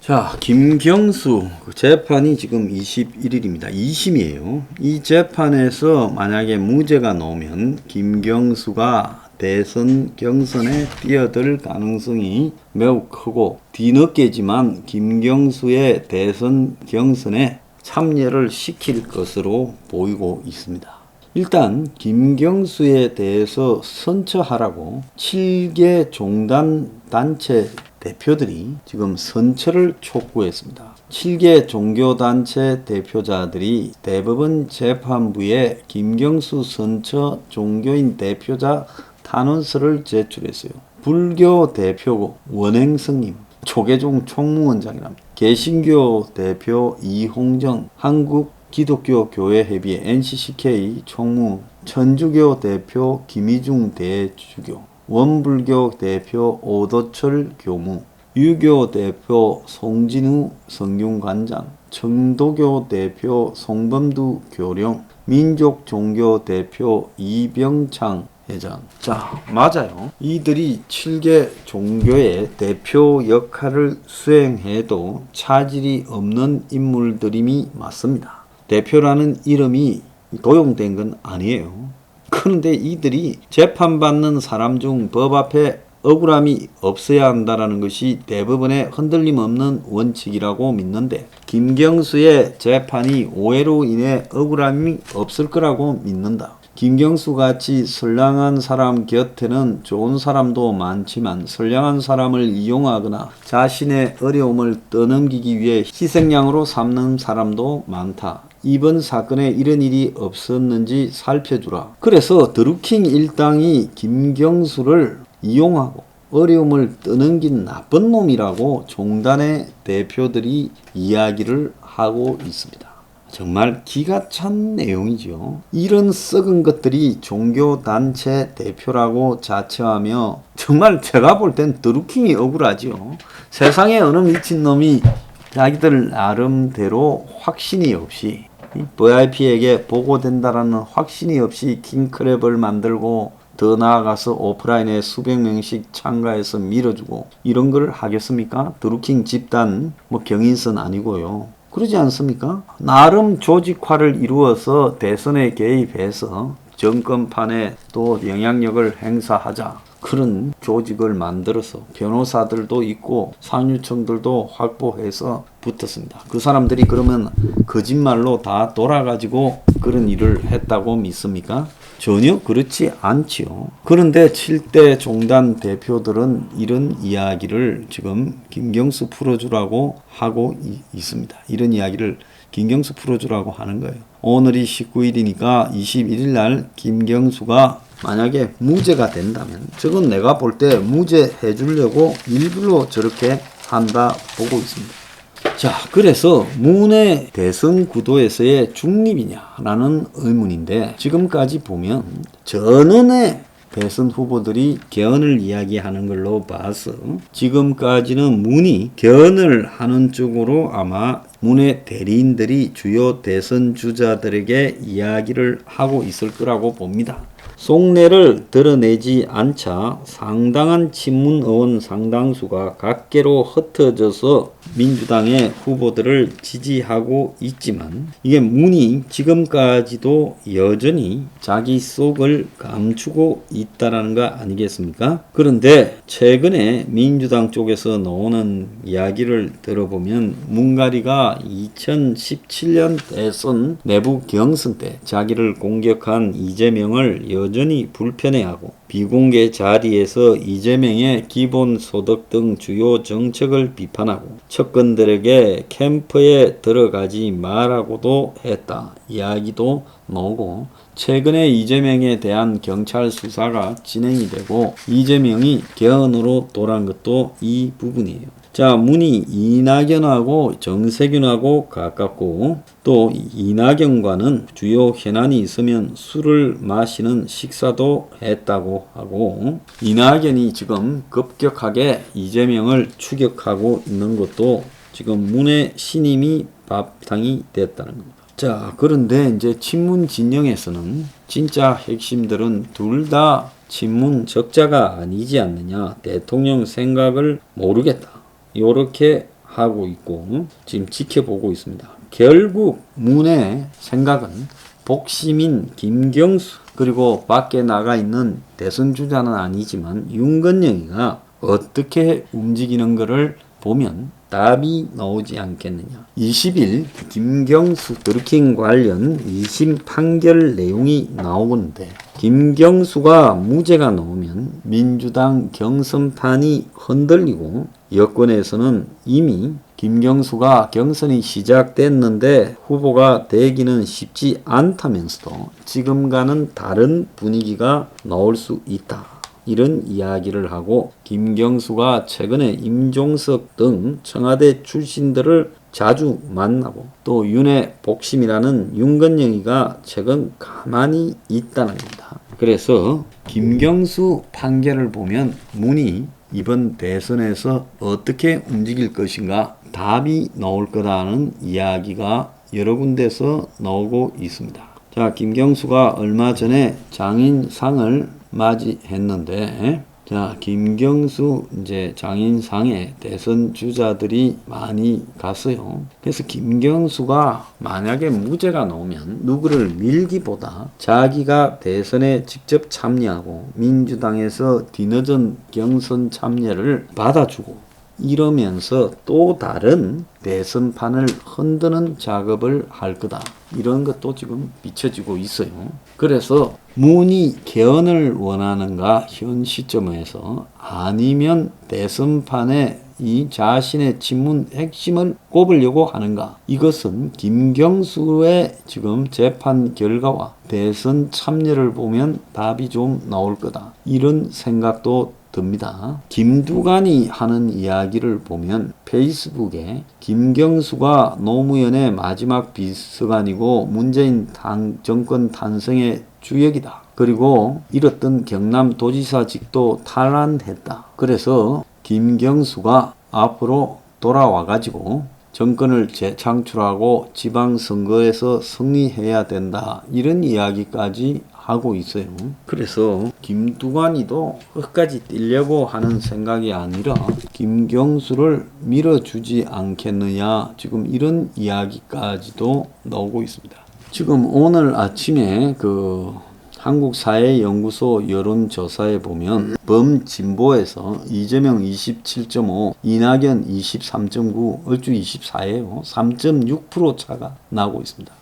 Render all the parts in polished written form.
자, 김경수 재판이 지금 21일입니다. 2심이에요. 이 재판에서 만약에 무죄가 나오면 김경수가 대선 경선에 뛰어들 가능성이 매우 크고 뒤늦게지만 김경수의 대선 경선에 참여를 시킬 것으로 보이고 있습니다. 일단 김경수에 대해서 선처하라고 7개 종단 단체 대표들이 지금 선처를 촉구했습니다. 7개 종교단체 대표자들이 대법원 재판부에 김경수 선처 종교인 대표자 탄원서를 제출했어요. 불교 대표 원행성님, 초계종 총무원장이랍니다. 개신교 대표 이홍정, 한국기독교교회협의회 NCCK 총무, 천주교 대표 김희중 대주교, 원불교 대표 오도철 교무, 유교 대표 송진우 성균관장, 청도교 대표 송범두 교령, 민족종교 대표 이병창 회장. 자, 맞아요. 이들이 7개 종교의 대표 역할을 수행해도 차질이 없는 인물들임이 맞습니다. 대표라는 이름이 도용된 건 아니에요. 그런데 이들이 재판받는 사람 중 법 앞에 억울함이 없어야 한다는 것이 대법원의 흔들림 없는 원칙이라고 믿는데 김경수의 재판이 오해로 인해 억울함이 없을 거라고 믿는다. 김경수같이 선량한 사람 곁에는 좋은 사람도 많지만 선량한 사람을 이용하거나 자신의 어려움을 떠넘기기 위해 희생양으로 삼는 사람도 많다. 이번 사건에 이런 일이 없었는지 살펴주라. 그래서 드루킹 일당이 김경수를 이용하고 어려움을 떠넘긴 나쁜 놈이라고 종단의 대표들이 이야기를 하고 있습니다. 정말 기가 찬 내용이죠. 이런 썩은 것들이 종교단체 대표라고 자처하며 정말 제가 볼 땐 드루킹이 억울하죠. 세상에 어느 미친놈이 자기들 나름대로 확신이 없이 VIP에게 보고된다라는 확신이 없이 킹크랩을 만들고 더 나아가서 오프라인에 수백 명씩 참가해서 밀어주고 이런 걸 하겠습니까? 드루킹 집단 경인선 아니고요. 그러지 않습니까? 나름 조직화를 이루어서 대선에 개입해서 정권판에 또 영향력을 행사하자. 그런 조직을 만들어서 변호사들도 있고 상류층들도 확보해서 붙었습니다. 그 사람들이 그러면 거짓말로 다 돌아가지고 그런 일을 했다고 믿습니까? 전혀 그렇지 않지요. 그런데 7대 종단 대표들은 이런 이야기를 지금 김경수 풀어주라고 하고 있습니다. 이런 이야기를 김경수 풀어주라고 하는 거예요. 오늘이 19일이니까 21일 날 김경수가 만약에 무죄가 된다면 저건 내가 볼 때 무죄 해주려고 일부러 저렇게 한다 보고 있습니다. 자, 그래서 문의 대선 구도에서의 중립이냐라는 의문인데 지금까지 보면 전원의 대선 후보들이 개헌을 이야기하는 걸로 봐서 지금까지는 문이 개헌을 하는 쪽으로 아마 문의 대리인들이 주요 대선 주자들에게 이야기를 하고 있을 거라고 봅니다. 속내를 드러내지 않자 상당한 친문 의원 상당수가 각계로 흩어져서 민주당의 후보들을 지지하고 있지만 이게 문이 지금까지도 여전히 자기 속을 감추고 있다라는 거 아니겠습니까? 그런데 최근에 민주당 쪽에서 나오는 이야기를 들어보면 문가리가 2017년 대선 내부 경선 때 자기를 공격한 이재명을 여전히 불편해하고 비공개 자리에서 이재명의 기본소득 등 주요 정책을 비판하고 측근들에게 캠프에 들어가지 말라고도 했다. 이야기도 나오고 최근에 이재명에 대한 경찰 수사가 진행이 되고 이재명이 개헌으로 돌아간 것도 이 부분이에요. 자, 문이 이낙연하고 정세균하고 가깝고 또 이낙연과는 주요 현안이 있으면 술을 마시는 식사도 했다고 하고 이낙연이 지금 급격하게 이재명을 추격하고 있는 것도 지금 문의 신임이 바탕이 됐다는 겁니다. 자, 그런데 이제 친문 진영에서는 진짜 핵심들은 둘 다 친문 적자가 아니지 않느냐, 대통령 생각을 모르겠다, 요렇게 하고 있고 지금 지켜보고 있습니다. 결국 문의 생각은 복심인 김경수 그리고 밖에 나가 있는 대선 주자는 아니지만 윤건영이가 어떻게 움직이는 것을 보면 답이 나오지 않겠느냐. 20일 김경수 드루킹 관련 2심 판결 내용이 나오는데 김경수가 무죄가 나오면 민주당 경선판이 흔들리고 여권에서는 이미 김경수가 경선이 시작됐는데 후보가 되기는 쉽지 않다면서도 지금과는 다른 분위기가 나올 수 있다. 이런 이야기를 하고 김경수가 최근에 임종석 등 청와대 출신들을 자주 만나고 또 윤의 복심이라는 윤건영이가 최근 가만히 있다는 겁니다. 그래서 김경수 판결을 보면 문이 이번 대선에서 어떻게 움직일 것인가 답이 나올 거라는 이야기가 여러 군데서 나오고 있습니다. 자, 김경수가 얼마 전에 장인상을 맞이했는데, 자, 김경수 이제 장인상에 대선 주자들이 많이 갔어요. 그래서 김경수가 만약에 무죄가 나오면 누구를 밀기보다 자기가 대선에 직접 참여하고 민주당에서 뒤늦은 경선 참여를 받아주고 이러면서 또 다른 대선판을 흔드는 작업을 할 거다. 이런 것도 지금 비춰지고 있어요. 그래서 문이 개헌을 원하는가 현 시점에서 아니면 대선판에 이 자신의 친문 핵심을 꼽으려고 하는가. 이것은 김경수의 지금 재판 결과와 대선 참여를 보면 답이 좀 나올 거다. 이런 생각도 듭니다. 김두관이 하는 이야기를 보면 페이스북에 김경수가 노무현의 마지막 비서관이고 문재인 정권 탄생의 주역이다. 그리고 잃었던 경남도지사직도 탈환했다. 그래서 김경수가 앞으로 돌아와가지고 정권을 재창출하고 지방선거에서 승리해야 된다. 이런 이야기까지 하고 있어요. 그래서 김두관이도 끝까지 뛰려고 하는 생각이 아니라 김경수를 밀어주지 않겠느냐. 지금 이런 이야기까지도 나오고 있습니다. 지금 오늘 아침에 한국사회연구소 여론조사에 보면 범진보에서 이재명 27.5, 이낙연 23.9, 얼추 24예요. 3.6% 차가 나고 있습니다.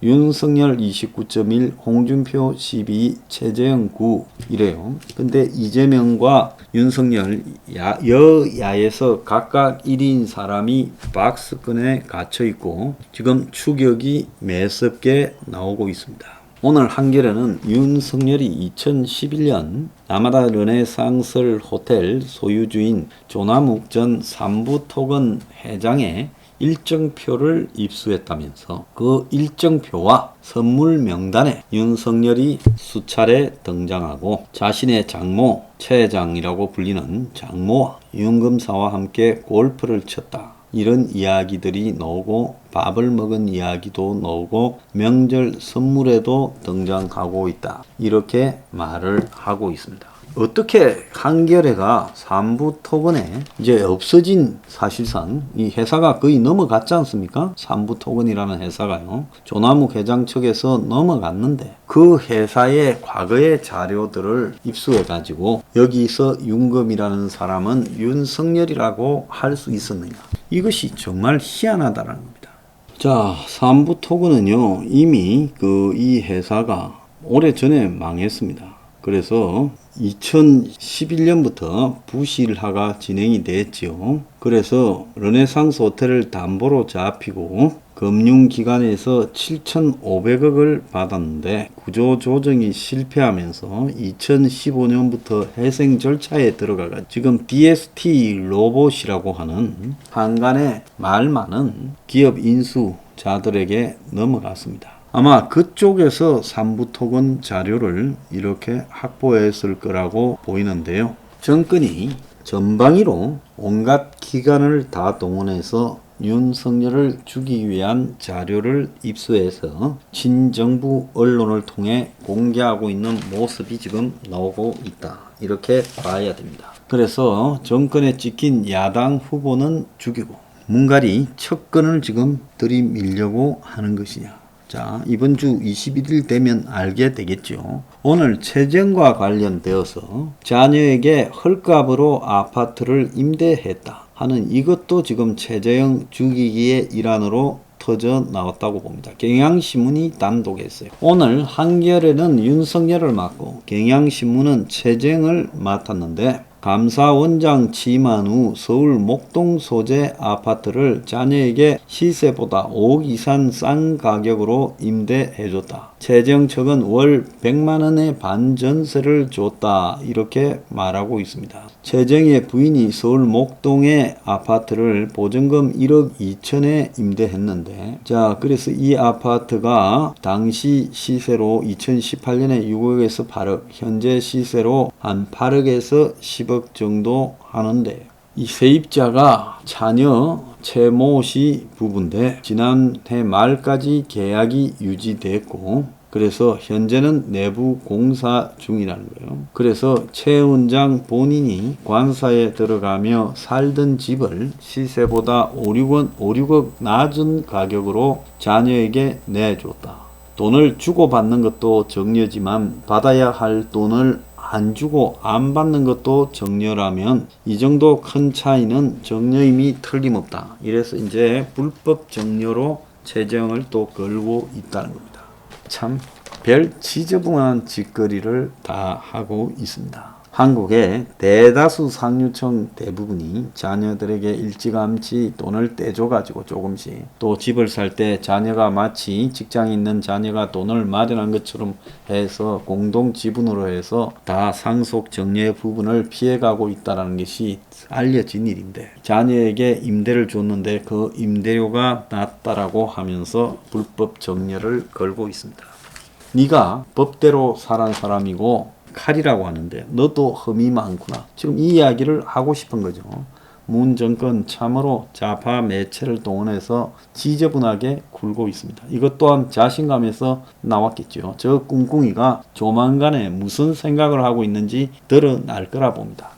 윤석열 29.1, 홍준표 12, 최재형 9 이래요. 근데 이재명과 윤석열 여야에서 각각 1인 사람이 박스권에 갇혀 있고 지금 추격이 매섭게 나오고 있습니다. 오늘 한겨레는 윤석열이 2011년 라마다 르네상스 호텔 소유주인 조남욱 전 삼부토건 회장의 일정표를 입수했다면서 그 일정표와 선물 명단에 윤석열이 수차례 등장하고 자신의 장모, 최 회장이라고 불리는 장모와 윤검사와 함께 골프를 쳤다. 이런 이야기들이 나오고 밥을 먹은 이야기도 나오고 명절 선물에도 등장하고 있다. 이렇게 말을 하고 있습니다. 어떻게 한겨레가 삼부토건에 이제 없어진 사실상 이 회사가 거의 넘어갔지 않습니까? 삼부토건이라는 회사가요. 조남욱 회장 측에서 넘어갔는데 그 회사의 과거의 자료들을 입수해가지고 여기서 윤검이라는 사람은 윤석열이라고 할 수 있었느냐. 이것이 정말 희한하다는 겁니다. 자, 삼부토건은요 이미 이 회사가 오래전에 망했습니다. 그래서 2011년부터 부실화가 진행이 됐죠. 그래서 르네상스 호텔을 담보로 잡히고 금융기관에서 7,500억을 받았는데 구조조정이 실패하면서 2015년부터 회생 절차에 들어가가 지금 DST 로봇이라고 하는 한간에 말 많은 기업 인수자들에게 넘어갔습니다. 아마 그쪽에서 삼부토건 자료를 이렇게 확보했을 거라고 보이는데요. 정권이 전방위로 온갖 기관을 다 동원해서 윤석열을 주기 위한 자료를 입수해서 친정부 언론을 통해 공개하고 있는 모습이 지금 나오고 있다. 이렇게 봐야 됩니다. 그래서 정권에 찍힌 야당 후보는 죽이고 문갈이 첫 건을 지금 들이밀려고 하는 것이냐. 자, 이번 주 21일 되면 알게 되겠죠. 오늘 채정과 관련되어서 자녀에게 헐값으로 아파트를 임대했다 하는 이것도 지금 최재형 죽이기의 일환으로 터져 나왔다고 봅니다. 경향신문이 단독했어요. 오늘 한겨레는 윤석열을 맡고 경향신문은 최재형을 맡았는데 감사원장 취임한 후 서울 목동 소재 아파트를 자녀에게 시세보다 5억 이상 싼 가격으로 임대해줬다. 최재형 측은 월 100만원의 반전세를 줬다. 이렇게 말하고 있습니다. 최재형의 부인이 서울 목동의 아파트를 보증금 1억 2천에 임대했는데, 자, 그래서 이 아파트가 당시 시세로 2018년에 6억에서 8억, 현재 시세로 한 8억에서 10억 정도 하는데, 이 세입자가 자녀 최모 씨 부부인데 지난해 말까지 계약이 유지됐고, 그래서 현재는 내부 공사 중이라는 거예요. 그래서 최 원장 본인이 관사에 들어가며 살던 집을 시세보다 5, 6억 낮은 가격으로 자녀에게 내줬다. 돈을 주고받는 것도 정려지만 받아야 할 돈을 안 주고 안 받는 것도 정려라면 이 정도 큰 차이는 정려임이 틀림없다. 이래서 이제 불법 정려로 최재형을 또 걸고 있다는 겁니다. 참 별 지저분한 짓거리를 다 하고 있습니다. 한국의 대다수 상류층 대부분이 자녀들에게 일찌감치 돈을 떼줘가지고 조금씩 또 집을 살 때 자녀가 마치 직장에 있는 자녀가 돈을 마련한 것처럼 해서 공동 지분으로 해서 다 상속 정려의 부분을 피해가고 있다는 것이 알려진 일인데, 자녀에게 임대를 줬는데 그 임대료가 낮다라고 하면서 불법 정려를 걸고 있습니다. 네가 법대로 살한 사람이고 칼이라고 하는데 너도 흠이 많구나. 지금 이 이야기를 하고 싶은 거죠. 문 정권 참으로 좌파 매체를 동원해서 지저분하게 굴고 있습니다. 이것 또한 자신감에서 나왔겠죠. 저 꿍꿍이가 조만간에 무슨 생각을 하고 있는지 드러날 거라 봅니다.